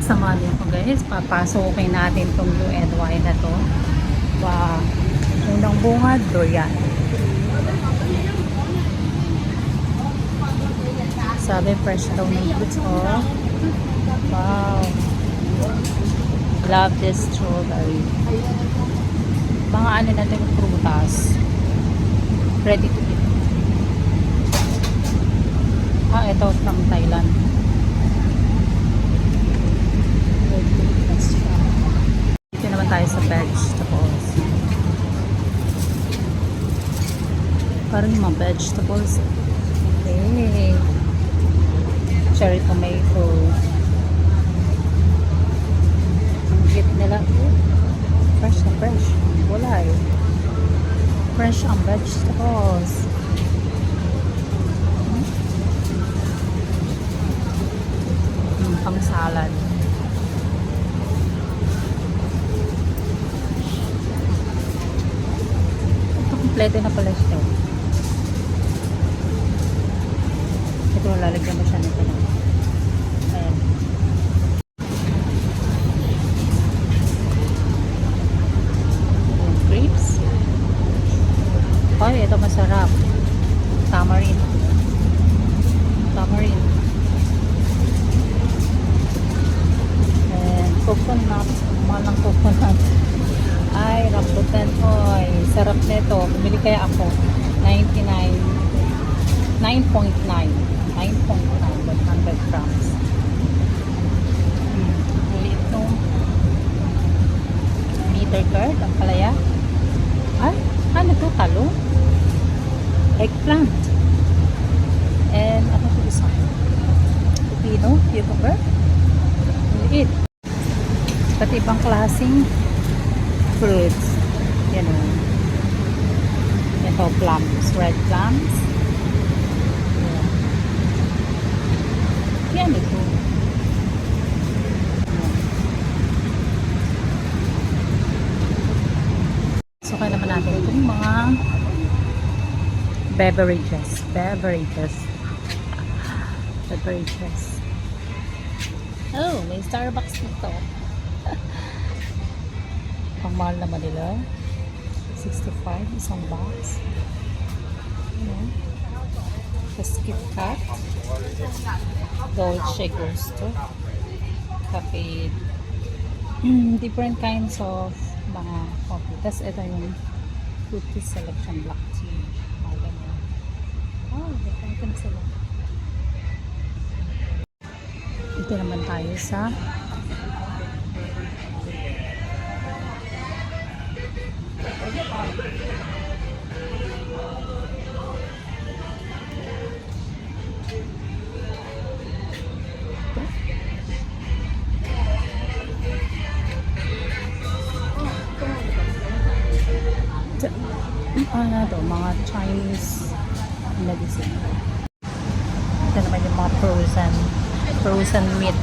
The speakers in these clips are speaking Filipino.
samahan niyo ko guys. Papasukin natin tong UNY na to. Unang bungad, durian. Sabi fresh daw ng fruits, oh. Wow. Love this strawberry. Mga ano natin prutas. Ready to eat. Ito from Thailand. Ready to eat na siya. Dito naman tayo sa vegetables. Parang yung mga vegetables. Okay. Cherry tomato. Ang cute nila. Fresh na fresh. Wala eh. Fresh ang vegetables. Pang salad. Ito kompleto na pala siya. Ito lalagyan mo siya nito. Ayan. Grapes. Ay, ito masarap. Tamarind. Tamarind. And coconut. Malang coconut. Ay, rambutan. Oy, sarap nito. Bumili kaya ako. 99. 9.9. 100 grams. Ulit nung bitter gourd, ang palaya. Ay, ano to? Talong? Eggplant. And ano to isa? Pupino, cucumber. Ulit. Pati ibang klaseng fruits. Yan o. Ito, plums. Red plums. Yan ito. So, kaya naman natin itong mga beverages. Oh, may Starbucks dito. Ang mahal naman nila. 65, isang box. Tapos KitKat. Dolce Gusto. Cafe. Different kinds of mga coffee. Tapos ito yung fruity selection black tea. Oh, different sila. Ito naman tayo sa ano to, mga Chinese medicine. Ito naman yung mga frozen meat.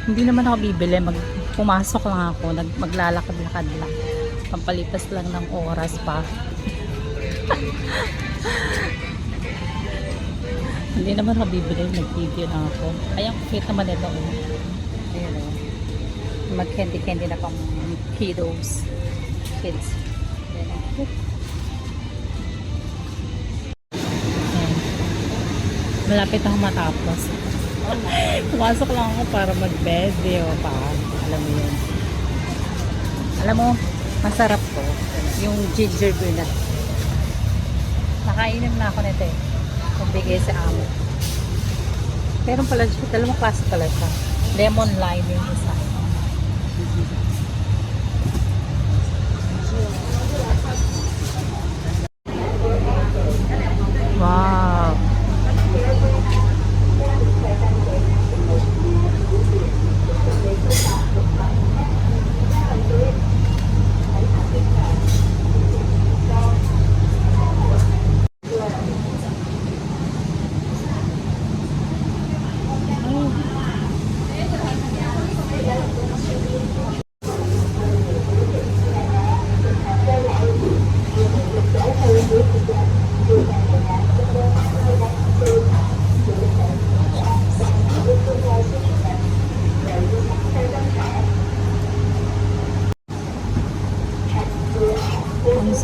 Hindi naman ako bibili, pumasok lang ako, maglalakad-lakad lang. Pampalipas lang ng oras pa. Hindi naman ako bibili, nag-video lang ako. Ayan, cute naman ito. Ayan o. Mag-candy-candy na pang kids. Ayan. Malapit ako matapos. Pumasok lang ako para mag-video pa. Alam mo yun. Alam mo, masarap to. Yung ginger beer na. Nakainom na ako nito eh. Pagbigay sa amo. Pero pala siya, dalawang klase pala siya. Lemon lime yung isa. Wow.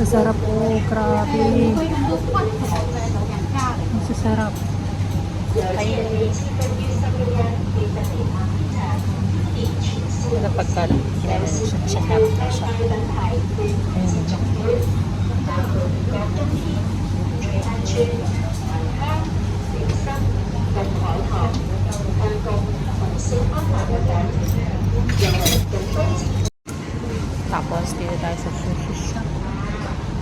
Masarap po, grabe. Masasarap. Kapag ka sinap na siya. Tapos dito tayo sa sushi shop.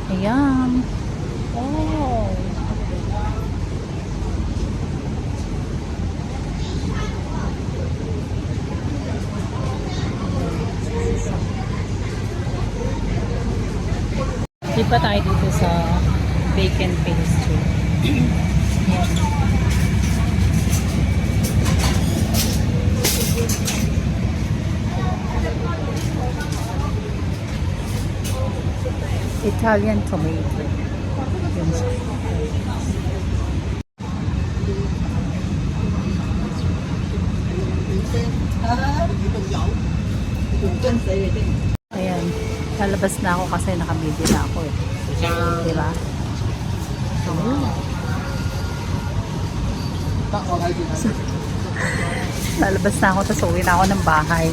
Ayan. Oh. Di pa tayo dito sa bacon pastry. Ayan. Italian tomato. Yun siya. Ayan. Lalabas na ako kasi nakabili na ako eh. Diba? Lalabas na ako tapos uwi na ako ng bahay.